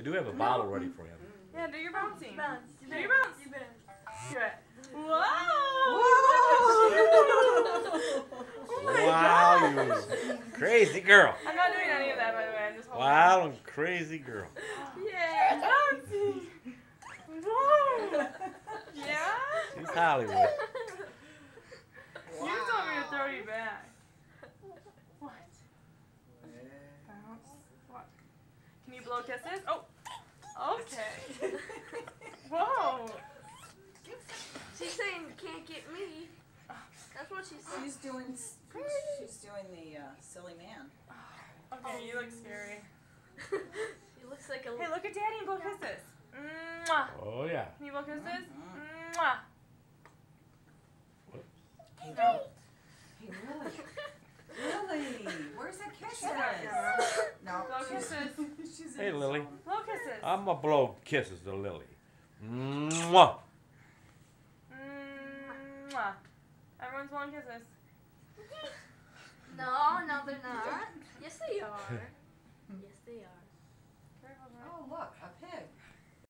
They do have a bottle ready for you. Yeah, do your bouncing. Bounce. Do your bounce. You bounce. Do it. Whoa! Oh my Wow, gosh. you crazy girl. I'm not doing any of that, by the way. I'm just holding. Wow, crazy girl. Yeah, bouncing. Whoa. Yeah? She's Hollywood. You just want me to throw you back. What? Bounce. What? Can you blow kisses? Oh. Okay. Whoa. She's saying you can't get me. That's what she's saying. She's doing the silly man. Okay, you look scary. She looks like a. Hey, look at Daddy and blow kisses. Mwah. Oh, yeah. Can you blow kisses? Mwah. Hey, No. Hey, really? Really? Where's the kisses? No, Blow kisses. she's Hey, in Lily. zone. Blow kisses. I'm going to blow kisses to Lily. Mwah. Mwah. Everyone's blowing kisses. No, they're not. Yes, they are.